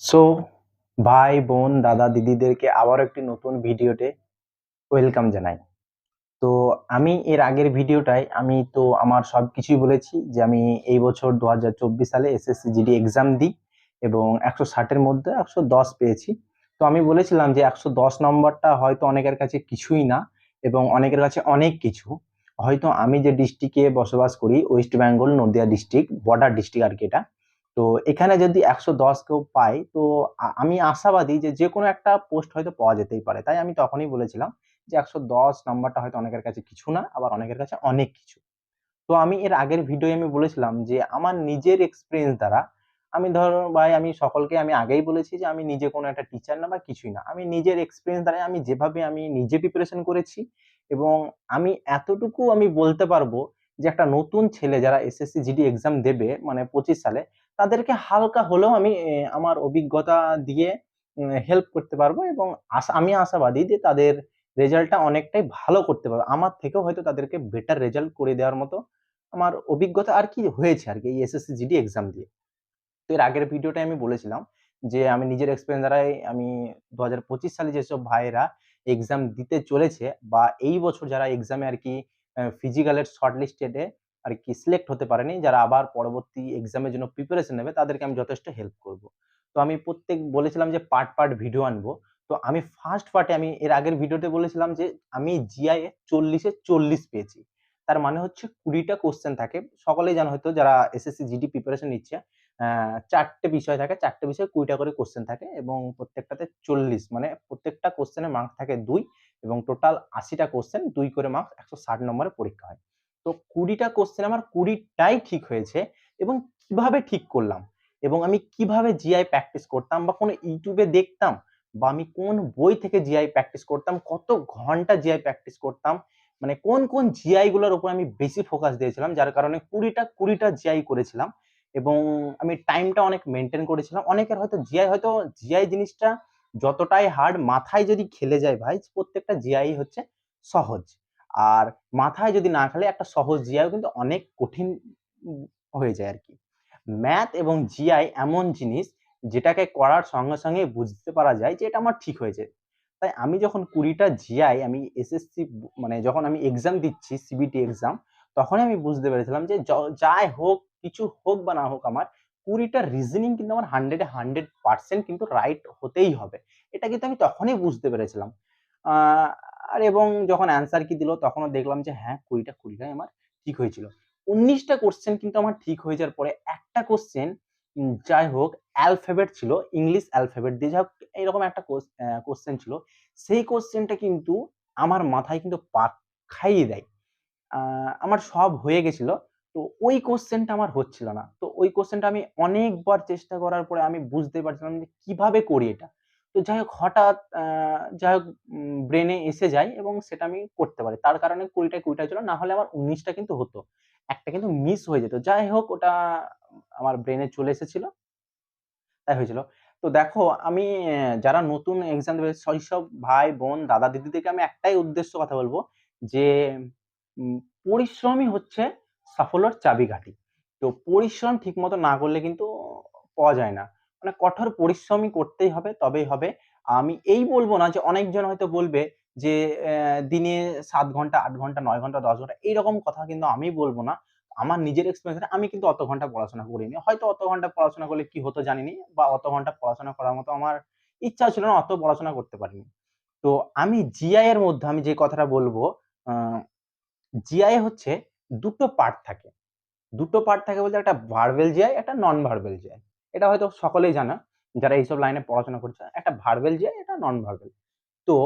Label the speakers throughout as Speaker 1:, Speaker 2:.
Speaker 1: So ভাই বোন দাদা দিদিদেরকে আবার একটি নতুন ভিডিওতে ওয়েলকাম জানাই। তো আমি এর আগের ভিডিওটায় আমি তো আমার সবকিছুই বলেছি যে আমি এই বছর 2024 সালে এসএসসি জিডি এক্সাম দিই এবং 160-এর মধ্যে 110 পেয়েছি। তো আমি বলেছিলাম যে 110 নম্বরটা হয়তো অনেকের কাছে কিছুই না এবং অনেকের কাছে অনেক কিছু। হয়তো আমি যে ডিস্ট্রিক্টে বসবাস করি West Bengal Nadia district border district আর কি এটা। তো এখানে যদি 110 কেউ পায় তো আমি আশাবাদী যে যে কোনো একটা পোস্ট হয়তো পাওয়া যেতেই পারে। তাই আমি তখনই বলেছিলাম যে 110 নাম্বারটা হয়তো অনেকের কাছে কিছু না, আবার অনেকের কাছে অনেক কিছু। তো আমি এর আগের ভিডিওয়ে আমি বলেছিলাম যে আমার নিজের এক্সপেরিয়েন্স দ্বারা আমি ধরো ভাই আমি সকলকে আমি আগেই বলেছি যে আমি নিজে কোনো একটা টিচার না বা কিছুই না। আমি নিজের এক্সপেরিয়েন্স দ্বারা আমি যেভাবে আমি নিজে প্রিপারেশন করেছি এবং আমি এতটুকু আমি বলতে পারবো যে একটা নতুন ছেলে যারা এসএসসি জিডি এক্সাম দেবে মানে 25 সালে তাদেরকে হালকা হলেও আমি আমার অভিজ্ঞতা দিয়ে হেল্প করতে পারবো এবং আমি আশাবাদী যে তাদের রেজাল্টটা অনেকটাই ভালো করতে পারবে। আমার থেকেও হয়তো তাদেরকে বেটার রেজাল্ট করে দেওয়ার মতো আমার অভিজ্ঞতা আর কি হয়েছে আর কি এই এসএসসি জিডি এক্সাম দিয়ে। তো এর আগের ভিডিওটায় আমি বলেছিলাম যে আমি নিজের এক্সপেরিয়েন্স দ্বারাই আমি 2025 সালে যেসব ভাইয়েরা এক্সাম দিতে চলেছে বা এই বছর যারা এক্সামে আর কি ফিজিক্যালের শর্ট লিস্টেডে আর কি সিলেক্ট হতে পারেনি, যারা আবার পরবর্তী এক্সামের জন্য প্রিপারেশন নেবে তাদেরকে আমি যথেষ্ট হেল্প করব। তো আমি বলেছিলাম যে পার্ট ভিডিও আনবো। তো আমি ফার্স্ট পার্টে আমি এর আগের ভিডিওতে বলেছিলাম যে আমি জিআই এ 40-এ 40 পেয়েছি। তার মানে হচ্ছে 20টা কোশ্চেন থাকে। সকলেই জানো হয়তো যারা এসএসসি জিডি প্রিপারেশন নিচ্ছে 4টে বিষয় থাকে, 4টে বিষয়ে 20টা করে কোশ্চেন থাকে এবং প্রত্যেকটাতে 40 মানে প্রত্যেকটা কোশ্চেনের মার্ক থাকে 2 এবং টোটাল 80টা কোশ্চেন 2 করে মার্কস 160 নম্বরের পরীক্ষা হয়। তো 20টা কোশ্চেন আমার 20টাই ঠিক হয়েছে এবং কিভাবে ঠিক করলাম এবং আমি কিভাবে জিআই প্র্যাকটিস করতাম বা কোনো ইউটিউবে দেখতাম বা আমি কোন বই থেকে জিআই প্র্যাকটিস করতাম, কত ঘন্টা জিআই প্র্যাকটিস করতাম, মানে কোন জিআই গুলোর উপর আমি বেশি ফোকাস দিয়েছিলাম যার কারণে 20টা জিআই করেছিলাম এবং আমি টাইমটা অনেক মেনটেন করেছিলাম। অনেকের হয়তো জিআই জিনিসটা যতটাই হার্ড মাথায় যদি খেলে যায় ভাই প্রত্যেকটা জিআই হচ্ছে সহজ। আর মাথায় যদি না খেলে একটা সহজ জিআইও কিন্তু অনেক কঠিন হয়ে যায় আর কি। ম্যাথ এবং জিআই এমন জিনিস যেটাকে করার সঙ্গে সঙ্গে বুঝতে পারা যায় যে এটা আমার ঠিক হয়েছে। তাই আমি যখন 20টা জিআই আমি এসএসসি মানে যখন আমি এক্সাম দিচ্ছি সিবিটি এক্সাম তখনই আমি বুঝতে পেরেছিলাম যে যাই হোক কিছু হোক বা না হোক আমার 20টা রিজনিং কিন্তু আমার 100% কিন্তু রাইট হতেই হবে। এটা কিন্তু আমি তখনই বুঝতে পেরেছিলাম। আর এবং যখন অ্যান্সার কি দিল তখনও দেখলাম যে হ্যাঁ 20টাই আমার ঠিক হয়েছিল। 19টা কোশ্চেন কিন্তু আমার ঠিক হয়ে যাওয়ার পরে একটা কোশ্চেন যাই হোক অ্যালফাবেট ছিল, ইংলিশ অ্যালফাবেট দিয়ে যাই হোক এরকম একটা কোশ্চেন ছিল। সেই কোশ্চেনটা কিন্তু আমার মাথায় কিন্তু পাক খাইয়ে দেয়। আমার সব হয়ে গেছিল। তো ওই কোশ্চেনটা আমার হচ্ছিল না। তো ওই কোশ্চেনটা আমি অনেকবার চেষ্টা করার পরে আমি বুঝতে পারছিলাম যে কিভাবে করি এটা। তো যাই হোক হঠাৎ যাই হোক ব্রেনে এসে যায় এবং সেটা আমি করতে পারি। তার কারণে 20টায় 20টা ছিল। না হলে আমার 19টা কিন্তু হতো। একটা কিন্তু মিস হয়ে যেত। যাই হোক ওটা আমার ব্রেনে চলে এসেছিল। তাই হয়েছিল। তো দেখো আমি যারা নতুন এক্সাম দেবে সেইসব ভাই, বোন, দাদা, দিদিদেরকে আমি একটাই উদ্দেশ্য কথা বলবো যে উম পরিশ্রমই হচ্ছে সাফল্যের চাবিকাঠি। তো পরিশ্রম ঠিকমতো না করলে কিন্তু পাওয়া যায় না। মানে কঠোর পরিশ্রমই করতেই হবে তবেই হবে। আমি এই বলব না যে অনেকজন হয়তো বলবে যে দিনে ৭ ঘন্টা, ৮ ঘন্টা, ৯ ঘন্টা, ১০ ঘন্টা এইরকম কথা কিন্তু আমি বলব না। আমার নিজের এক্সপেরিয়েন্স আমি কিন্তু অত ঘন্টা পড়াশোনা করিনি। হয়তো অত ঘন্টা পড়াশোনা করলে কি হতো জানি নি বা অত ঘন্টা পড়াশোনা করার মতো আমার ইচ্ছাও ছিল না, অত পড়াশোনা করতে পারিনি। তো আমি জিআই এর মধ্যে আমি যে কথাটা বলব, আ জিআই হচ্ছে ২ টো পার্ট থাকে। ২ টো পার্ট থাকে বলতে একটা ভার্বাল জিআই, একটা নন ভার্বাল জিআই। এটা হয়তো সকলেই জানা যারা এইসব লাইনে পড়াশোনা করছে। একটা ভার্বাল জিআই, একটা নন ভার্বাল। তো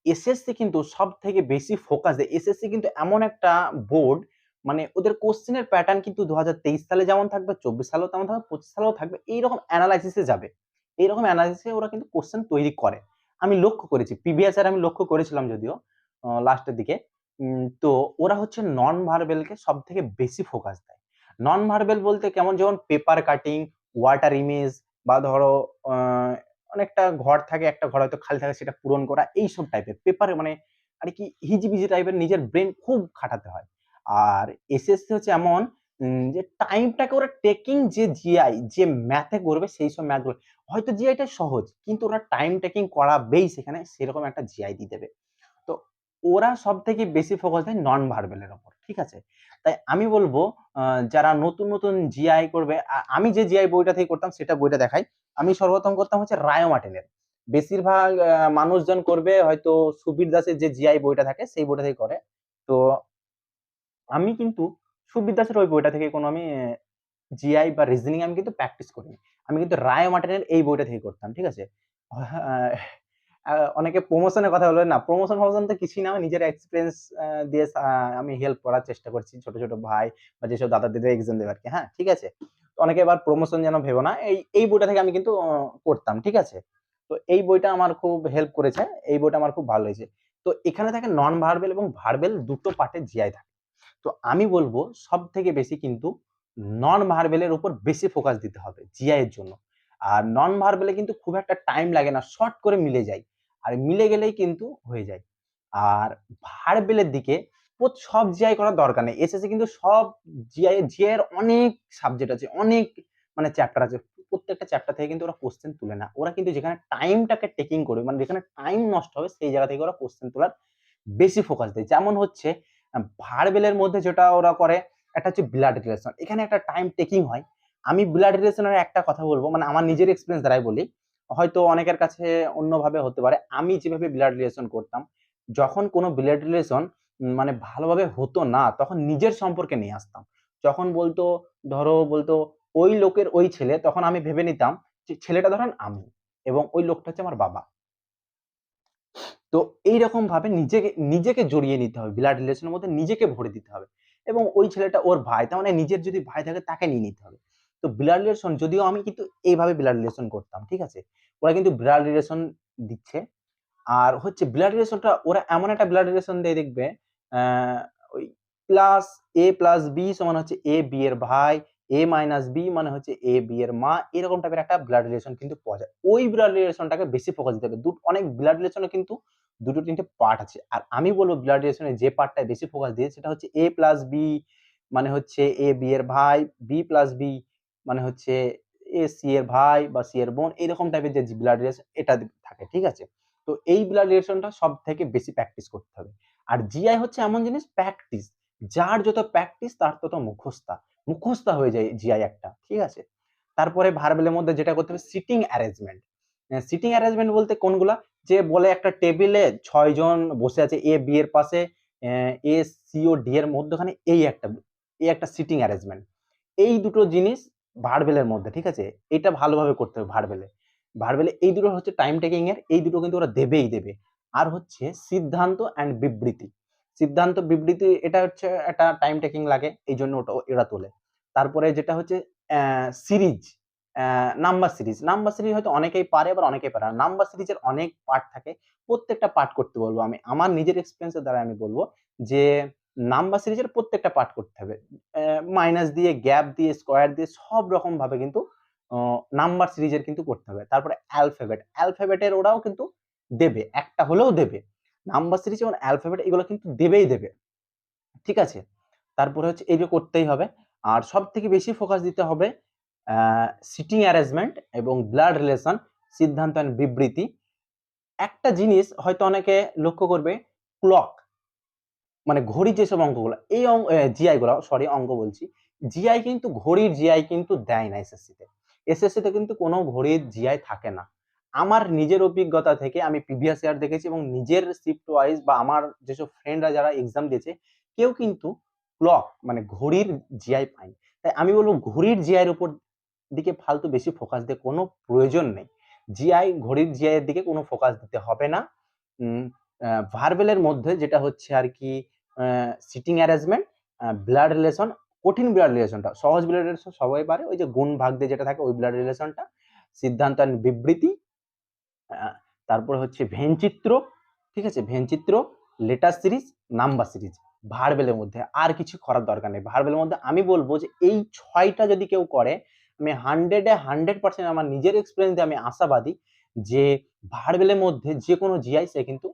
Speaker 1: এসএসসি কিন্তু সবথেকে বেশি ফোকাস দেয়। এসএসসি কিন্তু এমন একটা বোর্ড মানে ওদের কোয়েশ্চেন এর প্যাটার্ন কিন্তু 2023 সালে যেমন থাকবে, 24 সালেও তেমন থাকবে, 25 সালেও থাকবে। এইরকম এনালাইসিস এ যাবে। এইরকম এনালাইসিস এ ওরা কিন্তু কোয়েশ্চেন তৈরি করে। আমি লক্ষ্য করেছি। প্রিভিয়াস ইয়ার আমি লক্ষ্য করেছিলাম যদিও লাস্টের দিকে। তো ওরা হচ্ছে নন ভার্বাল কে সবথেকে বেশি ফোকাস দেয়। নন ভার্বাল বলতে কেমন যেমন পেপার কাটিং, ওয়াটার ইমেজ বা ধরো আ অনেকটা ঘর থাকে, একটা ঘর হয়তো খালি থাকে সেটা পূরণ করা এইসব টাইপের। পেপারে মানে আর কি হিজিবিজি টাইপের নিজের ব্রেইন খুব খাটাতে হয়। আর এসএসসি হচ্ছে এমন যে টাইমটাকে ওরা টেকিং যে জিআই যে ম্যাথে করবে সেই সব ম্যাথগুলো হয়তো জিআইটা সহজ, কিন্তু ওরা টাইম টেকিং করাবেই সেখানে সেরকম একটা জিআই দিয়ে দেবে। তো ওরা সব থেকে বেশি ফোকাস দেয় নন ভার্বেলের ওপর, ঠিক আছে? তাই আমি বলবো যারা নতুন নতুন জিআই করবে, আমি যে জিআই বইটা থেকে করতাম সেটা বইটা দেখাই। আমি সর্বপ্রথম করতাম হচ্ছে রায় মার্টিনের। বেশিরভাগ মানুষজন করবে হয়তো সুবীর দাসের যে জিআই বইটা থাকে সেই বইটা থেকে করে। তো আমি কিন্তু সুবীর দাসের ওই বইটা থেকে কোনো আমি জিআই বা রিজনিং আমি কিন্তু প্র্যাকটিস করিনি। আমি কিন্তু রায় মার্টিনের এই বইটা থেকে করতাম, ঠিক আছে? অনেকে প্রমোশনের কথা বলবে, না প্রমোশন তো কিছুই না, আমি নিজের এক্সপেরিয়েন্স দিয়ে আমি হেল্প করার চেষ্টা করছি ছোট ছোট ভাই বা যেসব দাদা দিদিরা এক্সাম দেবে আর কি। হ্যাঁ, ঠিক আছে? অনেকে এবার প্রমোশন যেন ভেবো না, এই বইটা থেকে আমি কিন্তু করতাম, ঠিক আছে? তো এই বইটা আমার খুব হেল্প করেছে, এই বইটা আমার খুব ভালো হয়েছে। তো এখানে থাকে নন ভার্বেল এবং ভার্বেল দুটো পার্টে জিআই থাকে। তো আমি বলবো সব থেকে বেশি কিন্তু নন ভার্বেলের উপর বেশি ফোকাস দিতে হবে জিআই এর জন্য। আর নন ভার্বেলে কিন্তু খুব একটা টাইম লাগে না, শর্ট করে মিলে যায়। আর মিলে গেলেই কিন্তু হয়ে যায়। আর ভার্বেলের দিকে সব জিআই করার দরকার নেই। এসএসসি কিন্তু সব জিআই এর অনেক সাবজেক্ট আছে, অনেক মানে চ্যাপ্টার আছে। প্রত্যেকটা চ্যাপ্টার থেকে কিন্তু ওরা কোশ্চেন তুলে না। ওরা কিন্তু যেখানে টাইমটাকে টেকিং করবে, মানে যেখানে টাইম নষ্ট হবে সেই জায়গা থেকে ওরা কোশ্চেন তোলার বেশি ফোকাস দেয়। যেমন হচ্ছে ভার্বেলের মধ্যে যেটা ওরা করে, একটা হচ্ছে ব্লাড রিলেশন। এখানে একটা টাইম টেকিং হয়। আমি ব্লাড রিলেশনের একটা কথা বলবো, মানে আমার নিজের এক্সপিরিয়েন্স দ্বারাই বলি। হয়তো অনেকের কাছে অন্যভাবে হতে পারে। আমি যেভাবে ব্লাড রিলেশন করতাম, যখন কোনো ব্লাড রিলেশন মানে ভালোভাবে হতো না, তখন নিজের সম্পর্কে নিয়ে আসতাম। যখন বলতো, ধরো বলতো ওই লোকের ওই ছেলে, তখন আমি ভেবে নিতাম যে ছেলেটা ধরেন আমি এবং ওই লোকটা হচ্ছে আমার বাবা। তো এইরকম ভাবে নিজেকে নিজেকে জড়িয়ে নিতে হবে, ব্লাড রিলেশনের মধ্যে নিজেকে ভরে দিতে হবে। এবং ওই ছেলেটা ওর ভাই, তার মানে নিজের যদি ভাই থাকে তাকে নিয়ে নিতে হবে। তো ব্লাড রিলেশন, যদিও আমি কিন্তু এইভাবে ব্লাড রিলেশন করতাম, ঠিক আছে? ওরা কিন্তু ব্লাড রিলেশন দিচ্ছে। আর হচ্ছে ব্লাড রিলেশনটা ওরা এমন একটা ব্লাড রিলেশন দেয়, দেখবে ওই প্লাস এ প্লাস বি সমান হচ্ছে এ বি এর ভাই, এ মাইনাস বি মানে হচ্ছে এ বি এর মা, এরকম টাইপের একটা ব্লাড রিলেশন কিন্তু পাওয়া যায়। ওই ব্লাড রিলেশনটাকে বেশি ফোকাস দিতে হবে। অনেক ব্লাড রিলেশনে কিন্তু দুটো তিনটে পার্ট আছে। আর আমি বলবো ব্লাড রিলেশনে যে পার্টটায় বেশি ফোকাস দিয়ে সেটা হচ্ছে এ প্লাস বি মানে হচ্ছে এ বি এর ভাই, বি প্লাস বি মানে হচ্ছে এ সি এর ভাই বা সি এর বোন, এরকম টাইপের যে ব্লাড রিলেশন এটা থাকে, ঠিক আছে? তো এই ব্লাড রিলেশনটা সব থেকে বেশি প্র্যাকটিস করতে হবে। আর জিআই হচ্ছে এমন জিনিস, প্র্যাকটিস, যার যত প্র্যাকটিস তার তত মুখস্থা হয়ে যায় জিআই একটা, ঠিক আছে? তারপরে ভার্বেলের মধ্যে যেটা করতে হবে, সিটিং অ্যারেঞ্জমেন্ট। সিটিং অ্যারেঞ্জমেন্ট বলতে কোনগুলা, যে বলে একটা টেবিলে ৬ জন বসে আছে, এ বি এর পাশে, এ সি ও ডি এর মধ্যখানে, এই একটা সিটিং অ্যারেঞ্জমেন্ট। এই দুটো জিনিস ভার্বেলের মধ্যে, ঠিক আছে? এটা ভালোভাবে করতে হবে ভার্বেলে। ভার্বেলে এই দুটো হচ্ছে টাইম টেকিং এর, এই দুটো কিন্তু ওরা দেবেই দেবে। আর হচ্ছে সিদ্ধান্ত অ্যান্ড বিবৃতি। সিদ্ধান্ত বিবৃতি এটা হচ্ছে একটা টাইম টেকিং লাগে, এই জন্য ওটা এরা তোলে। তারপরে যেটা হচ্ছে সিরিজ, নাম্বার সিরিজ হয়তো অনেকেই পারে, আবার অনেকেই পারে না। নাম্বার সিরিজের অনেক পার্ট থাকে, প্রত্যেকটা পার্ট করতে বলবো আমি। আমার নিজের এক্সপেরিয়েন্সের দ্বারা আমি বলবো যে নাম্বার সিরিজের প্রত্যেকটা পার্ট করতে হবে। মাইনাস দিয়ে, গ্যাপ দিয়ে, স্কোয়ার দিয়ে সব রকম ভাবে কিন্তু নাম্বার সিরিজের কিন্তু করতে হবে। তারপরে অ্যালফাবেটের ওরাও কিন্তু দেবে, একটা হলেও দেবে। নাম্বার সিরিজ এবং অ্যালফাবেট এগুলো কিন্তু দেবেই দেবে, ঠিক আছে? তারপরে হচ্ছে এইগুলো করতেই হবে। আর সবথেকে বেশি ফোকাস দিতে হবে সিটিং অ্যারেঞ্জমেন্ট এবং ব্লাড রিলেশন, সিদ্ধান্ত এন্ড বিবৃতি। একটা জিনিস হয়তো অনেকে লক্ষ্য করবে, ক্লক মানে ঘড়ির যেসব অঙ্কগুলো, এই জিআই গুলো, সরি অঙ্ক বলছি, জিআই কিন্তু ঘড়ির জিআই কিন্তু দেয় না এসএসসি তে। এসএসসি তে কিন্তু কোনো ঘড়ির জিআই থাকে না। আমার নিজের অভিজ্ঞতা থেকে আমি প্রিভিয়াস ইয়ার দেখেছি এবং নিজের শিফট ওয়াইজ বা আমার যেসব ফ্রেন্ডরা যারা এক্সাম দিয়েছে, কেউ কিন্তু ক্লক মানে ঘড়ির জিআই পায়নি। তাই আমি বলবো ঘড়ির জিআই এর উপর দিকে ফালতু বেশি ফোকাস দিয়ে কোনো প্রয়োজন নেই। ঘড়ির জিআই এর দিকে কোনো ফোকাস দিতে হবে না। ভার্বেলের মধ্যে যেটা হচ্ছে আর কি সিটিং অ্যারেঞ্জমেন্ট, ব্লাড রিলেশন, কঠিন ব্লাড রিলেশনটা, সহজ ব্লাড রিলেশন সবাই পারে, ওই যে গুণ ভাগ দিয়ে যেটা থাকে ওই ব্লাড রিলেশনটা, সিদ্ধান্ত and বিবৃতি, তারপরে হচ্ছে ভেনচিত্র, ঠিক আছে? ভেনচিত্র, লেটার সিরিজ, নাম্বার সিরিজ। ভার্বেলের মধ্যে আর কিছু করার দরকার নেই। ভার্বেলের মধ্যে আমি বলবো যে এই ৬টা যদি কেউ করে, আমি 100% আমার নিজের এক্সপেরিয়েন্স দিয়ে আমি আশাবাদী যে ভার্বেলের মধ্যে যে কোনো জিআই সে কিন্তু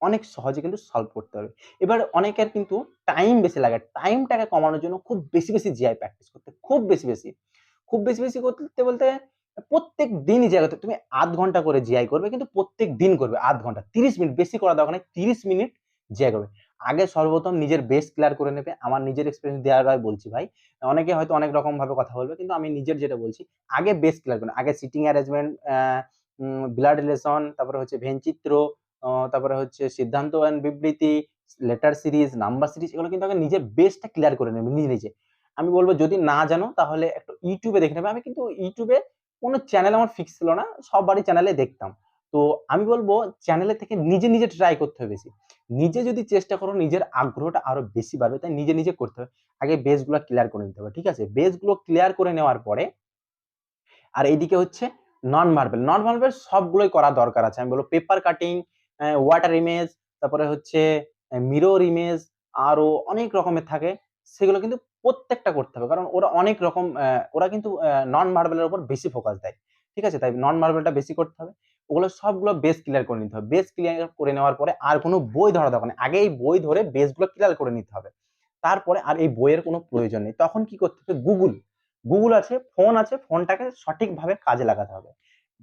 Speaker 1: অনেক সহজে কিন্তু সলভ করতে পারবে। এবার অনেকের কিন্তু টাইম বেশি লাগে। টাইমটাকে কমানোর জন্য খুব বেশি, বেশি জিআই প্র্যাকটিস করতে খুব বেশি, বেশি। খুব বেশি, বেশি করতে বলতে প্রত্যেক দিনই জিআই করতে তুমি ০.৫ ঘন্টা করে জিআই করবে কিন্তু প্রত্যেক দিন করবে ০.৫ ঘন্টা। ৩০ মিনিট বেশি করার দরকার নেই। ৩০ মিনিট জিআই করবে। আগে সর্বপ্রথম নিজের বেস ক্লিয়ার করে নেবে। আমার নিজের এক্সপেরিয়েন্স দেওয়ার বলছি ভাই। অনেকে হয়তো অনেক রকম ভাবে কথা বলবে কিন্তু আমি নিজের যেটা বলছি, আগে বেস ক্লিয়ার করুন। আগে সিটিং অ্যারেঞ্জমেন্ট, ব্লাড রিলেশন, তারপরে হচ্ছে ভেনচিত্র, তারপরে হচ্ছে সিদ্ধান্ত এন্ড বিবৃতি, লেটার সিরিজ, নাম্বার সিরিজ, এগুলো কিন্তু আগে নিজের বেসটা ক্লিয়ার করে নেবে নিজে, নিজে। আমি বলব যদি না জানো তাহলে একটু YouTube এ দেখে নেবে। আমি কিন্তু YouTube এ কোনো চ্যানেল আমার ফিক্স ছিল না। সবারই চ্যানেলে দেখতাম। তো আমি বলব চ্যানেলে থেকে নিজে, নিজে ট্রাই করতে হবে বেশি। নিজে যদি চেষ্টা করো নিজের আগ্রহটা আরো বেশি বাড়বে। তাই নিজে, নিজে করতে হবে। আগে বেসগুলো ক্লিয়ার করে নিতে হবে। ঠিক আছে? বেসগুলো ক্লিয়ার করে নেওয়ার পরে আর এইদিকে হচ্ছে নন ভার্বাল। নন ভার্বাল সবগুলোই করা দরকার আছে। আমি বলব পেপার কাটিং, ওয়াটার ইমেজ, তারপরে হচ্ছে মিরর ইমেজ, আরো অনেক রকমের থাকে। সেগুলো কিন্তু প্রত্যেকটা করতে হবে। কারণ ওরা অনেক রকম ওরা কিন্তু নন ভার্বাল এর উপর বেশি ফোকাস দেয়। ঠিক আছে? তাই নন ভার্বালটা বেশি করতে হবে। ওগুলো সবগুলো বেস ক্লিয়ার করে নিতে হবে। বেস ক্লিয়ার করে নেওয়ার পরে আর কোনো বই ধরা দরকার নেই। আগে এই বই ধরে বেসগুলো ক্লিয়ার করে নিতে হবে। তারপরে আর এই বইয়ের কোনো প্রয়োজন নেই। তখন কি করতে হবে? গুগল আছে, ফোন আছে, ফোনটাকে সঠিকভাবে কাজে লাগাতে হবে।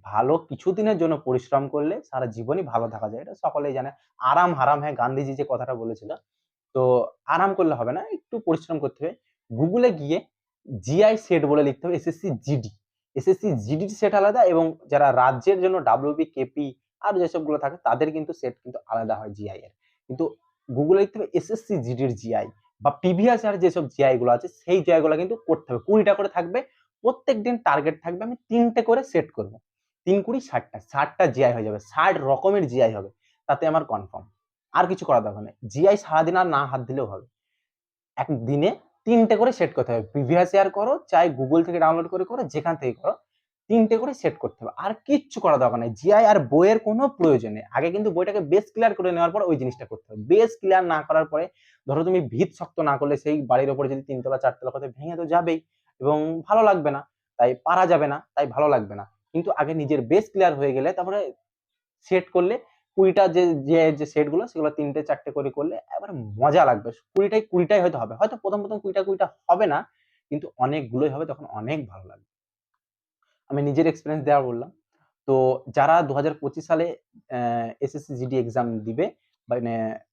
Speaker 1: ভালো কিছুদিনের জন্য পরিশ্রম করলে সারা জীবনই ভালো থাকা যায়। এটা সকলেই জানে। আরাম হারাম হ্যাঁ, গান্ধীজি যে কথাটা বলেছিল। তো আরাম করলে হবে না, একটু পরিশ্রম করতে হবে। গুগলে গিয়ে জিআই সেট বলে লিখতে হবে এসএসসি জিডি। এসএসসি জিডির সেট আলাদা এবং যারা রাজ্যের জন্য ডাব্লিউবি, কেপি আর যেসবগুলো থাকে তাদের কিন্তু সেট কিন্তু আলাদা হয় জিআই এর। কিন্তু গুগলে লিখতে হবে এসএসসি জিডির জিআই বা প্রিভিয়াস ইয়ার যেসব জিআই গুলো আছে সেই জিআই গুলো কিন্তু করতে হবে। ২০টা করে থাকবে। প্রত্যেকদিন টার্গেট থাকবে আমি ৩টে করে সেট করব। ৩ ২০ ৬০টা। ৬০টা জিআই হয়ে যাবে। ৬০ রকমের জিআই হবে। তাতে আমার কনফার্ম। আর কিছু করার দরকার নেই। জিআই সারাদিন আর না হাত দিলেও হবে। একদিনে ৩টে করে সেট করতে হবে। প্রিভিয়াস ইয়ার করো, চাই গুগল থেকে ডাউনলোড করে করো, যেখান থেকে করো। ৩টে করে সেট করতে হবে। আর কিচ্ছু করা দরকার নেই। জিআই আর বইয়ের কোনো প্রয়োজন নেই। আগে কিন্তু বইটাকে বেস ক্লিয়ার করে নেওয়ার পর ওই জিনিসটা করতে হবে। বেস ক্লিয়ার না করার পরে ধরো তুমি ভিত শক্ত না করলে সেই বাড়ির উপরে যদি ৩ তলা ৪ তলা করে ভেঙে তো যাবেই এবং ভালো লাগবে না। তাই পারা যাবে না, তাই ভালো লাগবে না। কিন্তু আগে নিজের বেস ক্লিয়ার হয়ে গেলে তারপরে সেট করলে ২০টা যে সেট গুলো সেগুলো ৩টে ৪টে করে করলে একেবারে মজা লাগবে। ২০টাই হয়তো হবে। হয়তো ১ম ২০টা হবে না। কিন্তু অনেকগুলোই হবে তখন অনেক ভালো লাগবে। আমি নিজের এক্সপেরিয়েন্স দেওয়া বললাম। তো যারা ২০২৫ সালে এসএসসি জিডি এক্সাম দিবে মানে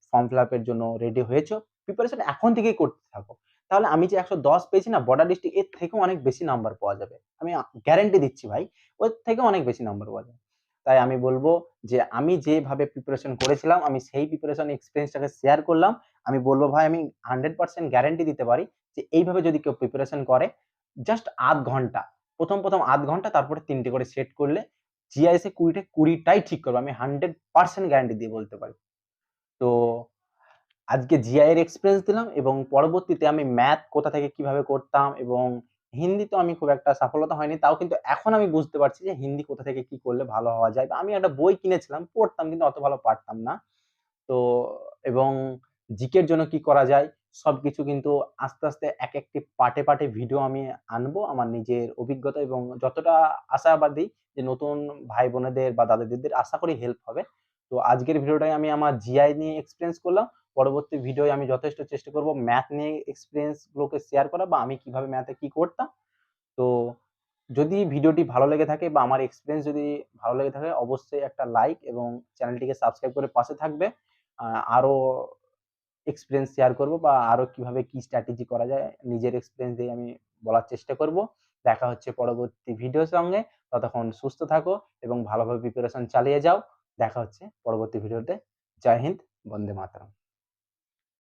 Speaker 1: ফর্ম ফিল আপ এর জন্য রেডি হয়েছো, প্রিপারেশন এখন থেকেই করতে থাকো। তাহলে আমি যে ১১০ পেয়েছি না বর্ডার ডিস্ট্রিক্ট এর থেকেও অনেক বেশি নাম্বার পাওয়া যাবে। আমি গ্যারান্টি দিচ্ছি ভাই। ওর থেকেও অনেক বেশি নাম্বার পাওয়া যাবে। তাই আমি বলব যে আমি যেভাবে প্রিপারেশন করেছিলাম আমি সেই প্রিপারেশন এক্সপেরিয়েন্সটাকে শেয়ার করলাম। আমি বলব ভাই আমি 100% গ্যারান্টি দিতে পারি যে এইভাবে যদি কেউ প্রিপারেশন করে জাস্ট ০.৫ ঘন্টা, ১ম ০.৫ ঘন্টা তারপরে ৩টে করে সেট করলে জিআইএসএ ২০টাই ঠিক করবে। আমি 100% গ্যারান্টি দিয়ে বলতে পারি। তো আজকে জিআই এর এক্সপেরিয়েন্স দিলাম এবং পরবর্তীতে আমি ম্যাথ কোথা থেকে কিভাবে করতাম এবং হিন্দি তো আমি খুব একটা সফলতা হয়নি। তাও কিন্তু এখন আমি বুঝতে পারছি যে হিন্দি কোথা থেকে কি করলে ভালো হওয়া যায়। বা আমি একটা বই কিনেছিলাম, পড়তাম কিন্তু অত ভালো পারতাম না। তো এবং জিকের জন্য কি করা যায় সবকিছু কিন্তু আস্তে, আস্তে একেকটি পার্টে, পার্টে ভিডিও আমি আনবো আমার নিজের অভিজ্ঞতা এবং যতটা আশাবাদী যে নতুন ভাই-বোনেদের বা দাদা-দিদিদের আশা করি হেল্প হবে। তো আজকের ভিডিওটায় আমি আমার জিআই নিয়ে এক্সপেরিয়েন্স করলাম। পরবর্তী ভিডিওয় আমি যথেষ্ট চেষ্টা করব ম্যাথ নিয়ে এক্সপেরিয়েন্স গুলোকে শেয়ার করা বা আমি কিভাবে ম্যাথে কি করতাম। তো যদি ভিডিওটি ভালো লেগে থাকে বা আমার এক্সপেরিয়েন্স যদি ভালো লেগে থাকে অবশ্যই একটা লাইক এবং চ্যানেলটিকে সাবস্ক্রাইব করে পাশে থাকবে। আরো এক্সপেরিয়েন্স শেয়ার করব বা আরো কিভাবে কি স্ট্র্যাটেজি করা যায় নিজের এক্সপেরিয়েন্স দিয়ে আমি বলার চেষ্টা করব। দেখা হচ্ছে পরবর্তী ভিডিওর সঙ্গে। ততক্ষণ সুস্থ থাকো এবং ভালোভাবে প্রিপারেশন চালিয়ে যাও। দেখা হচ্ছে পরবর্তী ভিডিওতে। জয় হিন্দ, বন্দে মাতরম।